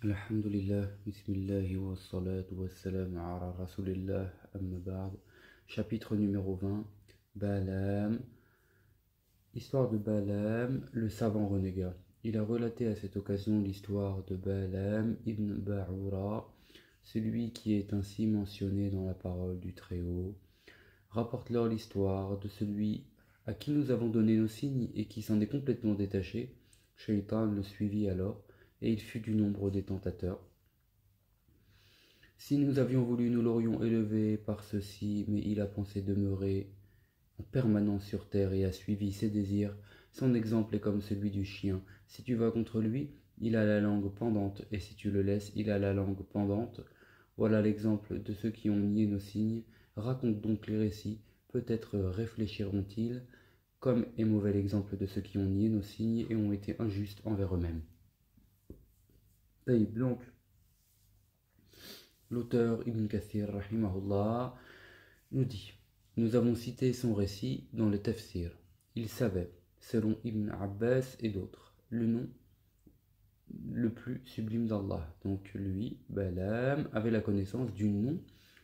Alhamdulillah, bismillahi wa salatu wa salam ala rasulillah, amma ba'd. Chapitre numéro 20, Balaam. Histoire de Balaam, le savant renégat. Il a relaté à cette occasion l'histoire de Balaam ibn Ba'ura, celui qui est ainsi mentionné dans la parole du Très-Haut. Rapporte-leur l'histoire de celui à qui nous avons donné nos signes et qui s'en est complètement détaché. Shaitan le suivit alors, et il fut du nombre des tentateurs. Si nous avions voulu, nous l'aurions élevé par ceci, mais il a pensé demeurer en permanence sur terre et a suivi ses désirs. Son exemple est comme celui du chien. Si tu vas contre lui, il a la langue pendante, et si tu le laisses, il a la langue pendante. Voilà l'exemple de ceux qui ont nié nos signes. Raconte donc les récits, peut-être réfléchiront-ils, comme est mauvais l'exemple de ceux qui ont nié nos signes et ont été injustes envers eux-mêmes. Donc, l'auteur Ibn Kathir, rahimahullah, nous dit: nous avons cité son récit dans le tafsir. Il savait, selon Ibn Abbas et d'autres, le nom le plus sublime d'Allah. Donc lui, Balaam, avait la connaissance du nom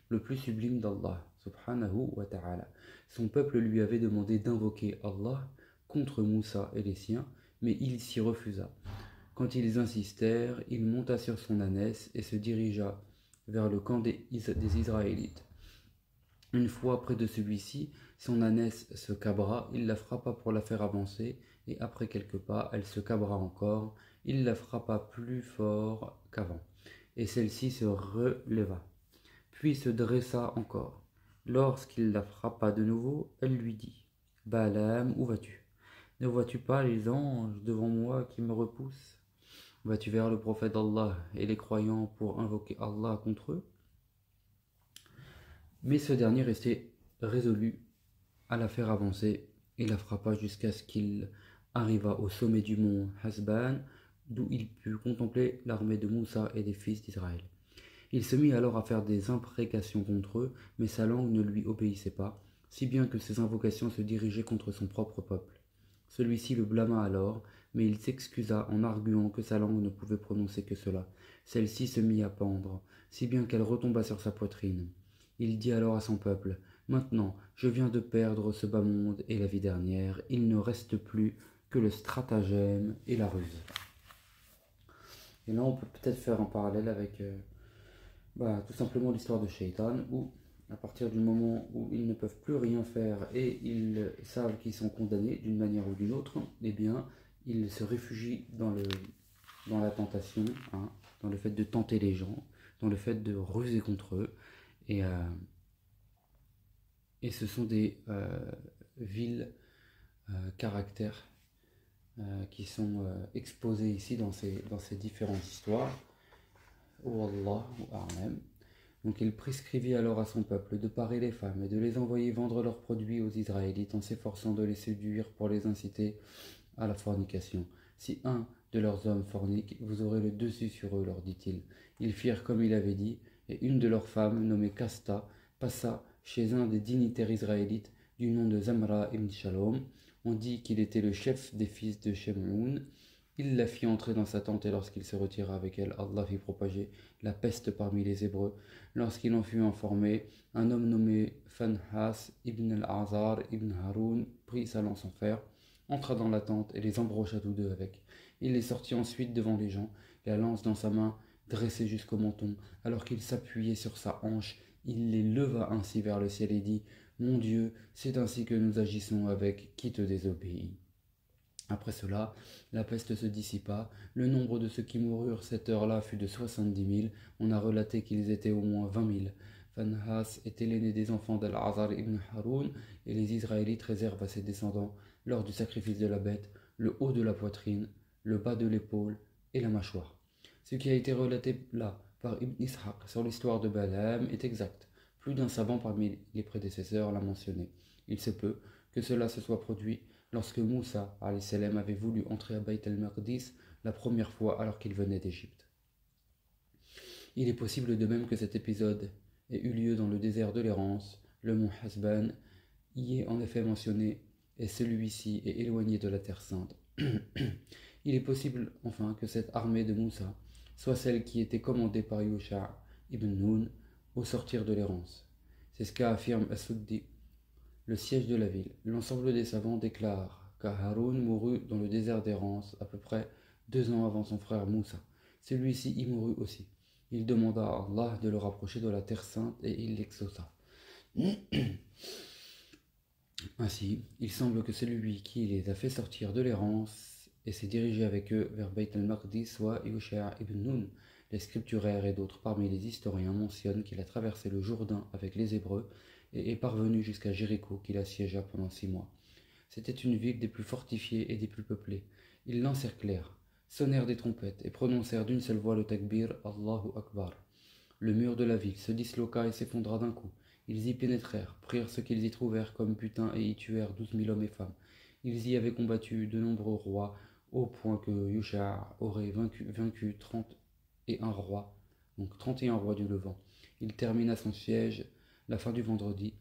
le plus sublime d'Allah, subhanahu wa ta'ala. Son peuple lui avait demandé d'invoquer Allah contre Moussa et les siens, mais il s'y refusa. Quand ils insistèrent, il monta sur son ânesse et se dirigea vers le camp des Israélites. Une fois près de celui-ci, son ânesse se cabra, il la frappa pour la faire avancer, et après quelques pas, elle se cabra encore, il la frappa plus fort qu'avant, et celle-ci se releva, puis se dressa encore. Lorsqu'il la frappa de nouveau, elle lui dit: Balaam, où vas-tu? Ne vois-tu pas les anges devant moi qui me repoussent? Vas-tu vers le prophète d'Allah et les croyants pour invoquer Allah contre eux? Mais ce dernier restait résolu à la faire avancer et la frappa jusqu'à ce qu'il arriva au sommet du mont Hasban, d'où il put contempler l'armée de Moussa et des fils d'Israël. Il se mit alors à faire des imprécations contre eux, mais sa langue ne lui obéissait pas, si bien que ses invocations se dirigeaient contre son propre peuple. Celui-ci le blâma alors, mais il s'excusa en arguant que sa langue ne pouvait prononcer que cela. Celle-ci se mit à pendre, si bien qu'elle retomba sur sa poitrine. Il dit alors à son peuple: Maintenant, je viens de perdre ce bas monde et la vie dernière, il ne reste plus que le stratagème et la ruse. Et là, on peut peut-être faire un parallèle avec tout simplement l'histoire de Shaitan, où à partir du moment où ils ne peuvent plus rien faire et ils savent qu'ils sont condamnés d'une manière ou d'une autre, eh bien, ils se réfugient dans la tentation, hein, dans le fait de tenter les gens, dans le fait de ruser contre eux. Et, euh, et ce sont des vils caractères qui sont exposés ici dans ces différentes histoires. Wallah a'lam. Donc il prescrivit alors à son peuple de parer les femmes et de les envoyer vendre leurs produits aux Israélites en s'efforçant de les séduire pour les inciter à la fornication. Si un de leurs hommes fornique, vous aurez le dessus sur eux, leur dit-il. Ils firent comme il avait dit, et une de leurs femmes, nommée Casta, passa chez un des dignitaires israélites du nom de Zamra ibn Shalom. On dit qu'il était le chef des fils de Shemoun. Il la fit entrer dans sa tente et lorsqu'il se retira avec elle, Allah fit propager la peste parmi les Hébreux. Lorsqu'il en fut informé, un homme nommé Fanhas ibn al-Azar ibn Haroun prit sa lance en fer, entra dans la tente et les embrocha tous deux avec. Il les sortit ensuite devant les gens, la lance dans sa main, dressée jusqu'au menton. Alors qu'il s'appuyait sur sa hanche, il les leva ainsi vers le ciel et dit: Mon Dieu, c'est ainsi que nous agissons avec qui te désobéit. Après cela, la peste se dissipa. Le nombre de ceux qui moururent cette heure-là fut de 70 000. On a relaté qu'ils étaient au moins 20 000. Fanhas était l'aîné des enfants d'Al-Azar ibn Haroun, et les Israélites réservent à ses descendants, lors du sacrifice de la bête, le haut de la poitrine, le bas de l'épaule et la mâchoire. Ce qui a été relaté là par Ibn Ishaq sur l'histoire de Balaam est exact. Plus d'un savant parmi les prédécesseurs l'a mentionné. Il se peut que cela se soit produit lorsque Moussa salam avait voulu entrer à Bayt al-Maqdis la première fois alors qu'il venait d'Égypte. Il est possible de même que cet épisode ait eu lieu dans le désert de l'errance. Le mont Hasban y est en effet mentionné et celui-ci est éloigné de la terre sainte. Il est possible enfin que cette armée de Moussa soit celle qui était commandée par Yusha ibn Nun au sortir de l'errance. C'est ce qu'affirme As-Suddi, le siège de la ville. L'ensemble des savants déclarent qu'Haroun mourut dans le désert d'errance à peu près 2 ans avant son frère Moussa. Celui-ci y mourut aussi. Il demanda à Allah de le rapprocher de la terre sainte et il l'exauça. Ainsi, il semble que celui qui les a fait sortir de l'errance et s'est dirigé avec eux vers Bayt al-Maqdis soit Yusha ibn Nun. Les scripturaires et d'autres parmi les historiens mentionnent qu'il a traversé le Jourdain avec les Hébreux et est parvenu jusqu'à Jéricho qu'il assiégea pendant 6 mois. C'était une ville des plus fortifiées et des plus peuplées. Ils l'encerclèrent, sonnèrent des trompettes et prononcèrent d'une seule voix le takbir Allahu Akbar. Le mur de la ville se disloqua et s'effondra d'un coup. Ils y pénétrèrent, prirent ce qu'ils y trouvèrent comme butin et y tuèrent 12 000 hommes et femmes. Ils y avaient combattu de nombreux rois, au point que Yusha aurait vaincu 31 rois, donc 31 rois du Levant. Il termina son siège la fin du vendredi,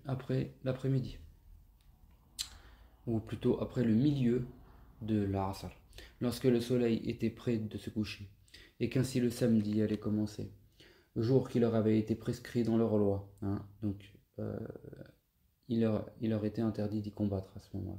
après l'après-midi, ou plutôt après le milieu de l'Asr, lorsque le soleil était près de se coucher, et qu'ainsi le samedi allait commencer, jour qui leur avait été prescrit dans leur loi. Donc, il leur était interdit d'y combattre à ce moment-là.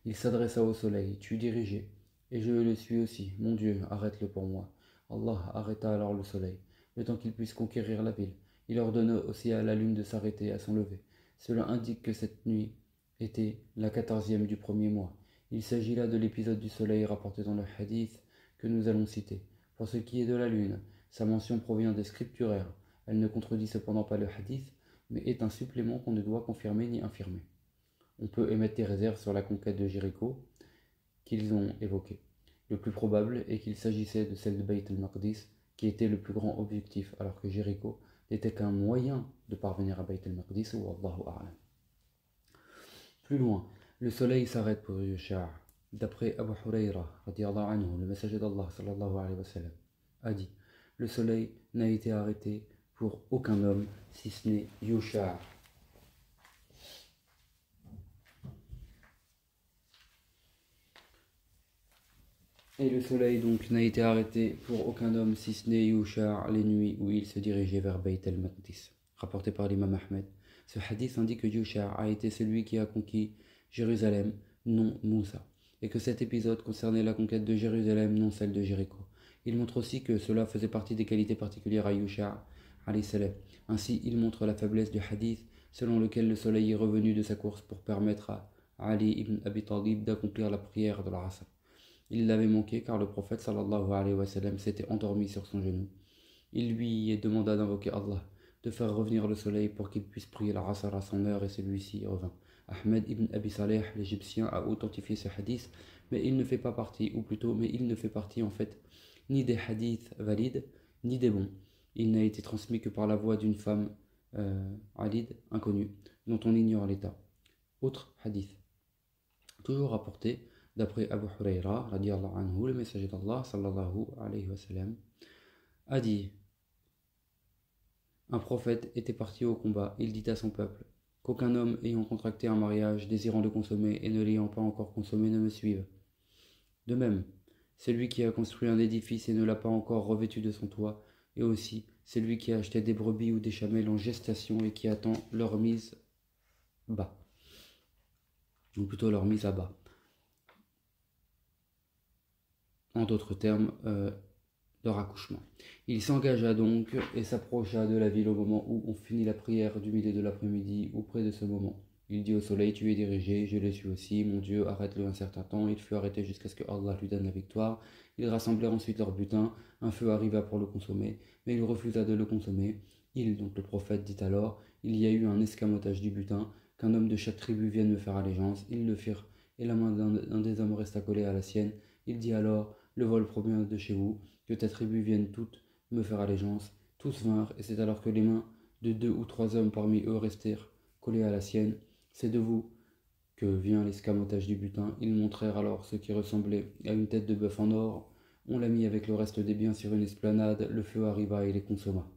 Il s'adressa au soleil, tu dirigeais, et je le suis aussi. Mon Dieu, arrête-le pour moi. Allah arrêta alors le soleil, le temps qu'il puisse conquérir la ville. Il ordonna aussi à la lune de s'arrêter à son lever. Cela indique que cette nuit était la 14e du premier mois. Il s'agit là de l'épisode du soleil rapporté dans le hadith que nous allons citer. Pour ce qui est de la lune, sa mention provient des scripturaires. Elle ne contredit cependant pas le hadith, mais est un supplément qu'on ne doit confirmer ni infirmer. On peut émettre des réserves sur la conquête de Jéricho qu'ils ont évoquée. Le plus probable est qu'il s'agissait de celle de Bayt al-Maqdis, qui était le plus grand objectif, alors que Jéricho n'était qu'un moyen de parvenir à Bayt al-Maqdis, ou Allahu A'lam. Plus loin, le soleil s'arrête pour Yusha'. D'après Abu Hurayra, le messager d'Allah sallallahu alayhi wa sallam, a dit: le soleil n'a été arrêté pour aucun homme si ce n'est Yusha'. Et le soleil donc n'a été arrêté pour aucun homme si ce n'est Yusha' les nuits où il se dirigeait vers Bayt al-Maqdis. Rapporté par l'imam Ahmed, ce hadith indique que Yusha' a été celui qui a conquis Jérusalem, non Moussa, et que cet épisode concernait la conquête de Jérusalem, non celle de Jéricho. Il montre aussi que cela faisait partie des qualités particulières à Yusha' alayhi salam. Ainsi, il montre la faiblesse du hadith selon lequel le soleil est revenu de sa course pour permettre à Ali ibn Abi Talib d'accomplir la prière de l'Asr. Il l'avait manqué car le prophète sallallahu alayhi wa sallam s'était endormi sur son genou. Il lui demanda d'invoquer Allah, de faire revenir le soleil pour qu'il puisse prier l'Asr à son heure, et celui-ci revint. Ahmed ibn Abi Saleh, l'Égyptien, a authentifié ce hadith, mais il ne fait pas partie, ou plutôt, mais il ne fait partie en fait ni des hadiths valides, ni des bons. Il n'a été transmis que par la voix d'une femme alide, inconnue, dont on ignore l'état. Autre hadith, toujours rapporté d'après Abu Hurayra, radiallahu anhu, le messager d'Allah, sallallahu alayhi wa sallam, a dit: un prophète était parti au combat. Il dit à son peuple qu'aucun homme ayant contracté un mariage, désirant de consommer et ne l'ayant pas encore consommé, ne me suive. De même, celui qui a construit un édifice et ne l'a pas encore revêtu de son toit, et aussi celui qui a acheté des brebis ou des chamelles en gestation et qui attend leur mise bas, ou plutôt leur mise à bas. En d'autres termes, leur accouchement. Il s'engagea donc et s'approcha de la ville au moment où on finit la prière du milieu de l'après-midi, ou près de ce moment. Il dit au soleil: tu es dirigé, je le suis aussi, mon Dieu, arrête-le un certain temps. Il fut arrêté jusqu'à ce que Allah lui donne la victoire. Ils rassemblèrent ensuite leur butin. Un feu arriva pour le consommer, mais il refusa de le consommer. Il, donc le prophète, dit alors: il y a eu un escamotage du butin, qu'un homme de chaque tribu vienne me faire allégeance. Ils le firent, et la main d'un des hommes resta collée à la sienne. Il dit alors: le vol provient de chez vous, que ta tribu vienne toutes me faire allégeance. Tous vinrent, et c'est alors que les mains de 2 ou 3 hommes parmi eux restèrent collées à la sienne. C'est de vous que vient l'escamotage du butin. Ils montrèrent alors ce qui ressemblait à une tête de bœuf en or. On la mit avec le reste des biens sur une esplanade. Le feu arriva et les consomma.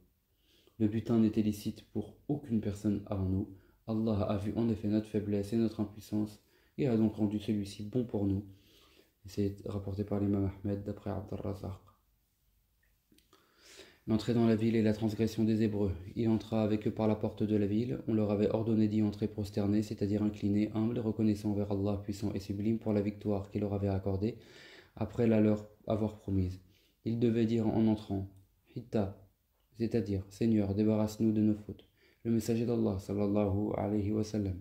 Le butin n'était licite pour aucune personne avant nous. Allah a vu en effet notre faiblesse et notre impuissance, et a donc rendu celui-ci bon pour nous. C'est rapporté par l'imam Ahmed d'après Abd al-Razaq. L'entrée dans la ville est la transgression des Hébreux. Il entra avec eux par la porte de la ville. On leur avait ordonné d'y entrer prosternés, c'est-à-dire inclinés, humbles, reconnaissant envers Allah puissant et sublime pour la victoire qu'il leur avait accordée, après la leur avoir promise. Ils devaient dire en entrant, Hitta, c'est-à-dire, Seigneur, débarrasse-nous de nos fautes. Le messager d'Allah, sallallahu alayhi wa sallam,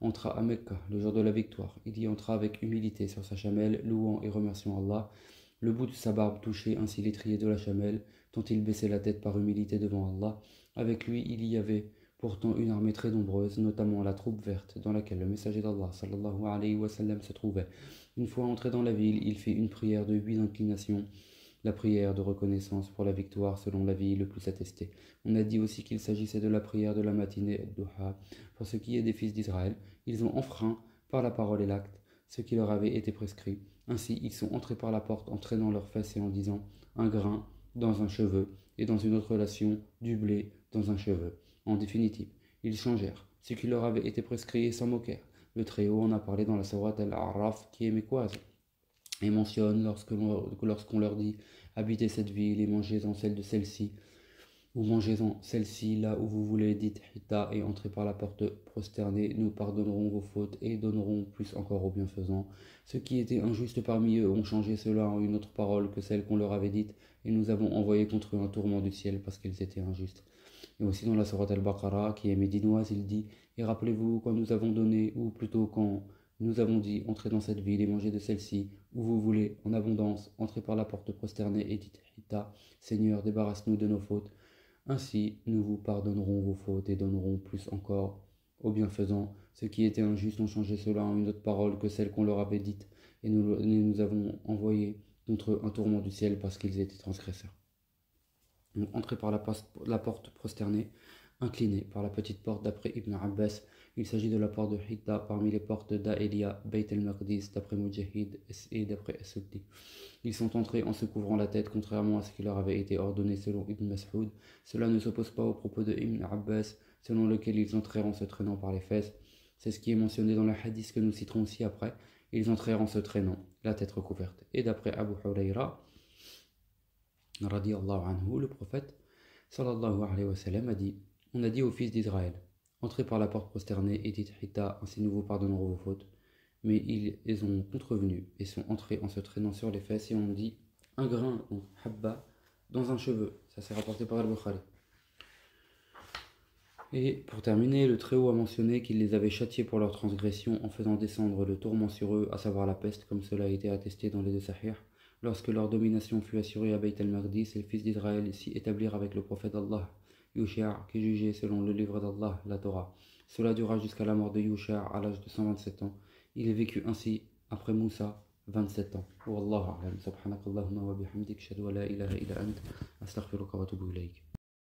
entra à Mecca le jour de la victoire. Il y entra avec humilité sur sa chamelle, louant et remerciant Allah. Le bout de sa barbe touchait ainsi l'étrier de la chamelle, dont il baissait la tête par humilité devant Allah. Avec lui, il y avait pourtant une armée très nombreuse, notamment la troupe verte, dans laquelle le messager d'Allah sallallahu alayhi wa sallam se trouvait. Une fois entré dans la ville, il fit une prière de 8 inclinations, la prière de reconnaissance pour la victoire selon l'avis le plus attesté. On a dit aussi qu'il s'agissait de la prière de la matinée Duha. Pour ce qui est des fils d'Israël, ils ont enfreint par la parole et l'acte ce qui leur avait été prescrit. Ainsi, ils sont entrés par la porte en traînant leurs fesses et en disant un grain dans un cheveu, et dans une autre relation, du blé dans un cheveu. En définitive, ils changèrent ce qui leur avait été prescrit et s'en moquèrent. Le Très-Haut en a parlé dans la sourate Al-A'raf qui est mécoise et mentionne lorsqu'on leur dit habitez cette ville et mangez-en celle de celle-ci, ou mangez-en celle-ci là où vous voulez, dites Hitta et entrez par la porte prosternée, nous pardonnerons vos fautes et donnerons plus encore aux bienfaisants. Ceux qui étaient injustes parmi eux ont changé cela en une autre parole que celle qu'on leur avait dite, et nous avons envoyé contre eux un tourment du ciel parce qu'ils étaient injustes. Et aussi dans la sourate Al-Baqarah, qui est médinoise, il dit et rappelez-vous quand nous avons donné, ou plutôt quand nous avons dit entrez dans cette ville et mangez de celle-ci, où vous voulez, en abondance, entrez par la porte prosternée et dites Hitta, Seigneur, débarrasse-nous de nos fautes. Ainsi, nous vous pardonnerons vos fautes et donnerons plus encore aux bienfaisants. Ceux qui étaient injustes ont changé cela en une autre parole que celle qu'on leur avait dite, et nous avons envoyé contre eux un tourment du ciel parce qu'ils étaient transgresseurs. Donc, entrez par la porte prosternée, inclinée par la petite porte d'après Ibn Abbas. Il s'agit de la porte de Hitta parmi les portes d'Aelia, Beit el-Maqdis d'après Mujahid et d'après As-Suddi. Ils sont entrés en se couvrant la tête, contrairement à ce qui leur avait été ordonné selon Ibn Mas'ud. Cela ne s'oppose pas au propos de Ibn Abbas, selon lequel ils entrèrent en se traînant par les fesses. C'est ce qui est mentionné dans le hadith que nous citerons aussi après. Ils entrèrent en se traînant, la tête recouverte. Et d'après Abu Hurayra, radiallahu anhu, le prophète, sallallahu alayhi wa sallam, a dit on a dit aux fils d'Israël, entrez par la porte prosternée et dites Hitta, ainsi nous vous pardonnerons vos fautes. Mais ils ont contrevenu et sont entrés en se traînant sur les fesses et ont dit un grain, donc habba, dans un cheveu. Ça s'est rapporté par Al-Bukhari. Et pour terminer, le Très-Haut a mentionné qu'il les avait châtiés pour leur transgression en faisant descendre le tourment sur eux, à savoir la peste, comme cela a été attesté dans les deux Sahih. Lorsque leur domination fut assurée à Beit el-Maqdis, les fils d'Israël s'y établirent avec le prophète d'Allah, Yusha, qui jugeait selon le livre d'Allah, la Torah. Cela dura jusqu'à la mort de Yusha à l'âge de 127 ans. Il est vécu ainsi après Moussa, 27 ans. Wallahu a'lam. Subhanakallahumma wa bihamdik, ashhadu an la ilaha illa ant, astaghfiruka wa atubu ilayk.